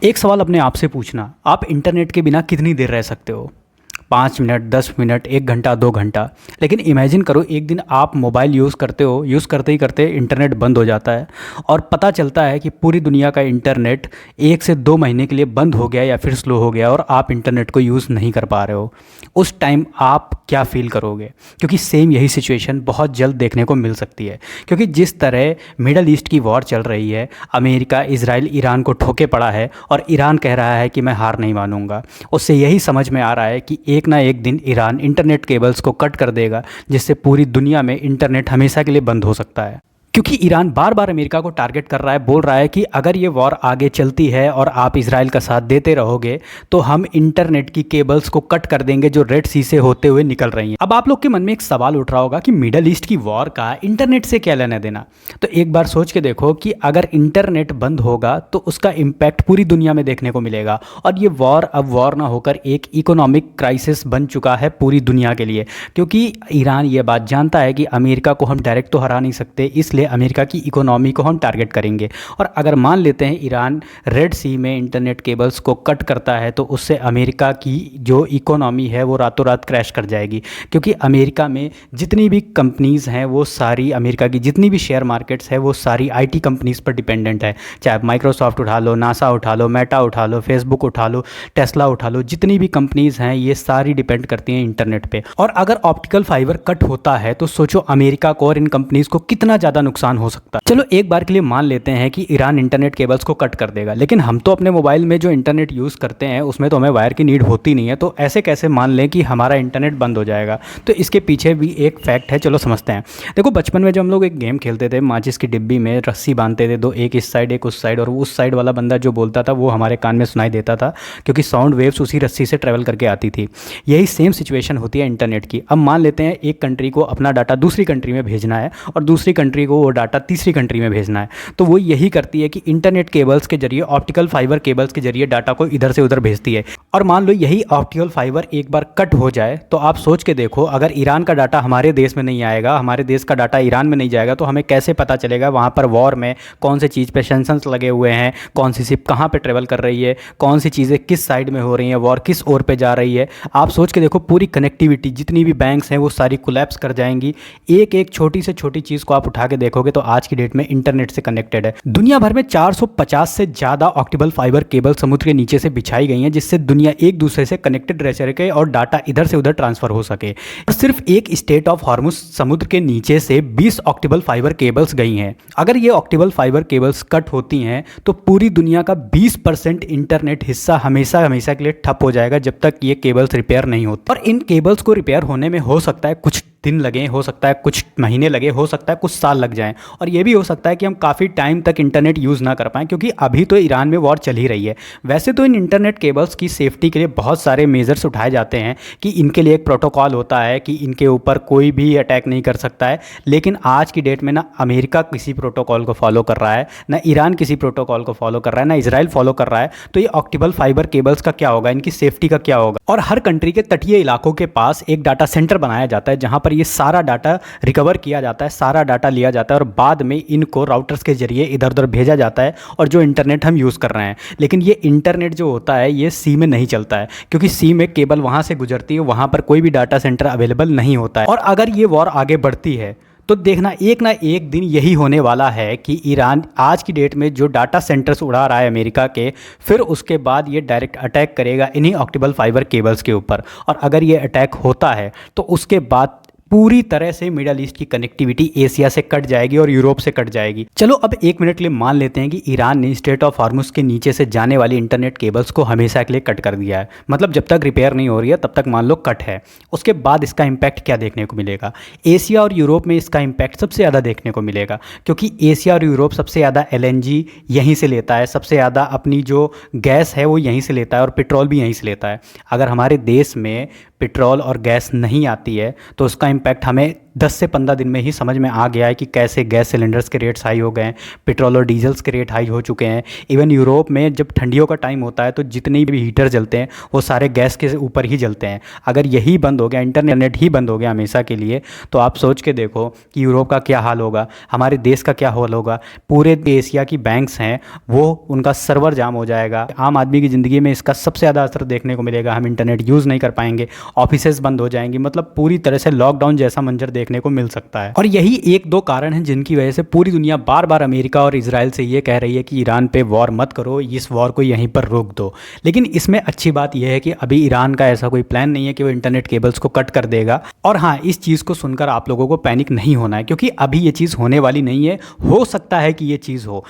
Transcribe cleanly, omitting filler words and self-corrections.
एक सवाल अपने आप से पूछना, आप इंटरनेट के बिना कितनी देर रह सकते हो? 5 मिनट, 10 मिनट, 1 घंटा, 2 घंटा। लेकिन इमेजिन करो एक दिन आप मोबाइल यूज़ करते हो, यूज़ करते ही करते इंटरनेट बंद हो जाता है और पता चलता है कि पूरी दुनिया का इंटरनेट 1 से 2 महीने के लिए बंद हो गया या फिर स्लो हो गया और आप इंटरनेट को यूज़ नहीं कर पा रहे हो। उस टाइम आप क्या फ़ील करोगे? क्योंकि सेम यही सिचुएशन बहुत जल्द देखने को मिल सकती है। क्योंकि जिस तरह मिडल ईस्ट की वॉर चल रही है, अमेरिका, इजराइल, ईरान को ठोके पड़ा है और ईरान कह रहा है कि मैं हार नहीं मानूंगा। उससे यही समझ में आ रहा है कि एक ना एक दिन ईरान इंटरनेट केबल्स को कट कर देगा, जिससे पूरी दुनिया में इंटरनेट हमेशा के लिए बंद हो सकता है। क्योंकि ईरान बार बार अमेरिका को टारगेट कर रहा है, बोल रहा है कि अगर ये वॉर आगे चलती है और आप इजराइल का साथ देते रहोगे तो हम इंटरनेट की केबल्स को कट कर देंगे जो रेड सी से होते हुए निकल रही हैं। अब आप लोग के मन में एक सवाल उठ रहा होगा कि मिडल ईस्ट की वॉर का इंटरनेट से क्या लेना देना। तो एक बार सोच के देखो कि अगर इंटरनेट बंद होगा तो उसका इम्पैक्ट पूरी दुनिया में देखने को मिलेगा और ये वॉर अब वॉर ना होकर एक इकोनॉमिक क्राइसिस बन चुका है पूरी दुनिया के लिए। क्योंकि ईरान ये बात जानता है कि अमेरिका को हम डायरेक्ट तो हरा नहीं सकते, इसलिए अमेरिका की इकोनॉमी को हम टारगेट करेंगे। और अगर मान लेते हैं ईरान रेड सी में इंटरनेट केबल्स को कट करता है तो उससे अमेरिका की जो इकोनॉमी है वो रातों रात क्रैश कर जाएगी। क्योंकि अमेरिका में जितनी भी कंपनीज़ हैं वो सारी, अमेरिका की जितनी भी शेयर मार्केट्स है वो सारी आईटी कंपनीज़ पर डिपेंडेंट है। चाहे माइक्रोसॉफ्ट उठा लो, नासा उठा लो, मेटा उठा लो, फेसबुक उठा लो, टेस्ला उठा लो, जितनी भी कंपनीज़ हैं ये सारी डिपेंड करती हैं इंटरनेट पे। और अगर ऑप्टिकल फाइबर कट होता है तो सोचो अमेरिका को और इन कंपनीज़ को कितना ज़्यादा नुकसान हो सकता है। चलो एक बार के लिए मान लेते हैं कि ईरान इंटरनेट केबल्स को कट कर देगा, लेकिन हम तो अपने मोबाइल में जो इंटरनेट यूज़ करते हैं उसमें तो हमें वायर की नीड होती नहीं है। तो ऐसे कैसे मान लें कि हमारा इंटरनेट बंद हो जाएगा? तो इसके पीछे भी एक फैक्ट है, चलो समझते हैं। देखो बचपन में जब हम लोग एक गेम खेलते थे, माचिस की डिब्बी में रस्सी बांधते थे, दो, एक इस साइड एक उस साइड, और उस साइड वाला बंदा जो बोलता था वो हमारे कान में सुनाई देता था क्योंकि साउंड वेव्स उसी रस्सी से ट्रेवल करके आती थी। यही सेम सिचुएशन होती है इंटरनेट की। अब मान लेते हैं एक कंट्री को अपना डाटा दूसरी कंट्री में भेजना है और दूसरी कंट्री को वो डाटा तीसरी कंट्री में भेजना है, तो वो यही करती है कि इंटरनेट केबल्स के जरिए, ऑप्टिकल फाइबर केबल्स के जरिए डाटा को इधर से उधर भेजती है। और मान लो यही ऑप्टिकल फाइबर एक बार कट हो जाए तो आप सोच के देखो, अगर ईरान का डाटा हमारे देश में नहीं आएगा, हमारे देश का डाटा ईरान में नहीं जाएगा, तो हमें कैसे पता चलेगा वहाँ पर वॉर में कौन से चीज़ पे सेंसन्स लगे हुए हैं, कौन सी शिप कहाँ पे ट्रेवल कर रही है, कौन सी चीज़ें किस साइड में हो रही हैं, वॉर किस ओर पे जा रही है। आप सोच के देखो, पूरी कनेक्टिविटी, जितनी भी बैंक्स हैं वो सारी कोलैप्स कर जाएंगी। एक एक छोटी से छोटी चीज़ को आप उठा के देखोगे तो आज की डेट में इंटरनेट से कनेक्टेड है। दुनिया भर में 450 से ज़्यादा ऑप्टिकल फाइबर केबल समुद्र के नीचे से बिछाई गई हैं, जिससे दुनिया एक दूसरे से कनेक्टेड रह सके और डाटा इधर से उधर ट्रांसफर हो सके। और सिर्फ एक स्टेट ऑफ हॉर्मुज समुद्र के नीचे से 20 ऑप्टिकल फाइबर केबल्स गई हैं। अगर ये ऑप्टिकल फाइबर केबल्स कट होती हैं तो पूरी दुनिया का 20% इंटरनेट हिस्सा हमेशा हमेशा के लिए ठप हो जाएगा जब तक ये केबल्स रिपेयर नहीं होती। और इन केबल्स को रिपेयर होने में हो सकता है कुछ दिन लगे, हो सकता है कुछ महीने लगे, हो सकता है कुछ साल लग जाएं, और ये भी हो सकता है कि हम काफ़ी टाइम तक इंटरनेट यूज़ ना कर पाएँ, क्योंकि अभी तो ईरान में वॉर चल ही रही है। वैसे तो इन इंटरनेट केबल्स की सेफ्टी के लिए बहुत सारे मेजर्स उठाए जाते हैं कि इनके लिए एक प्रोटोकॉल होता है कि इनके ऊपर कोई भी अटैक नहीं कर सकता है। लेकिन आज की डेट में ना अमेरिका किसी प्रोटोकॉल को फॉलो कर रहा है, ना ईरान किसी प्रोटोकॉल को फॉलो कर रहा है, ना इजराइल फॉलो कर रहा है। तो ये ऑप्टिकल फाइबर केबल्स का क्या होगा, इनकी सेफ्टी का क्या होगा? और हर कंट्री के तटीय इलाकों के पास एक डाटा सेंटर बनाया जाता है जहाँ पर ये सारा डाटा रिकवर किया जाता है, सारा डाटा लिया जाता है और बाद में इनको राउटर्स के जरिए इधर उधर भेजा जाता है। और जो इंटरनेट हम यूज़ कर रहे हैं, लेकिन ये इंटरनेट जो होता है ये सी में नहीं चलता है, क्योंकि सी में केबल वहाँ से गुजरती है, वहाँ पर कोई भी डाटा सेंटर अवेलेबल नहीं होता है। और अगर ये वॉर आगे बढ़ती है तो देखना एक ना एक दिन यही होने वाला है कि ईरान आज की डेट में जो डाटा सेंटर्स उड़ा रहा है अमेरिका के, फिर उसके बाद ये डायरेक्ट अटैक करेगा इन्हीं ऑप्टिकल फाइबर केबल्स के ऊपर। और अगर ये अटैक होता है तो उसके बाद पूरी तरह से मिडल ईस्ट की कनेक्टिविटी एशिया से कट जाएगी और यूरोप से कट जाएगी। चलो अब एक मिनट के लिए मान लेते हैं कि ईरान ने स्ट्रेट ऑफ हॉर्मुज के नीचे से जाने वाली इंटरनेट केबल्स को हमेशा के लिए कट कर दिया है, मतलब जब तक रिपेयर नहीं हो रही है तब तक मान लो कट है। उसके बाद इसका इम्पैक्ट क्या देखने को मिलेगा? एशिया और यूरोप में इसका इम्पैक्ट सबसे ज़्यादा देखने को मिलेगा, क्योंकि एशिया और यूरोप सबसे ज़्यादा LNG यहीं से लेता है, सबसे ज़्यादा अपनी जो गैस है वो यहीं से लेता है और पेट्रोल भी यहीं से लेता है। अगर हमारे देश में पेट्रोल और गैस नहीं आती है तो उसका इम्पैक्ट हमें 10 से 15 दिन में ही समझ में आ गया है कि कैसे गैस सिलेंडर्स के रेट्स हाई हो गए हैं, पेट्रोल और डीजल्स के रेट हाई हो चुके हैं। इवन यूरोप में जब ठंडियों का टाइम होता है तो जितने भी हीटर जलते हैं वो सारे गैस के ऊपर ही जलते हैं। अगर यही बंद हो गया, इंटरनेट ही बंद हो गया हमेशा के लिए, तो आप सोच के देखो कि यूरोप का क्या हाल होगा, हमारे देश का क्या हाल होगा। पूरे एशिया की बैंक्स हैं वो उनका सर्वर जाम हो जाएगा। आम आदमी की ज़िंदगी में इसका सबसे ज़्यादा असर देखने को मिलेगा। हम इंटरनेट यूज़ नहीं कर पाएंगे, ऑफिसेज बंद हो जाएंगी, मतलब पूरी तरह से लॉकडाउन जैसा मंजर देखने को मिल सकता है। और यही एक दो कारण हैं जिनकी वजह से पूरी दुनिया बार बार अमेरिका और इजराइल से ये कह रही है कि ईरान पे वॉर मत करो, इस वॉर को यहीं पर रोक दो। लेकिन इसमें अच्छी बात यह है कि अभी ईरान का ऐसा कोई प्लान नहीं है कि वो इंटरनेट केबल्स को कट कर देगा। और हाँ, इस चीज़ को सुनकर आप लोगों को पैनिक नहीं होना है, क्योंकि अभी ये चीज़ होने वाली नहीं है। हो सकता है कि ये चीज़ हो,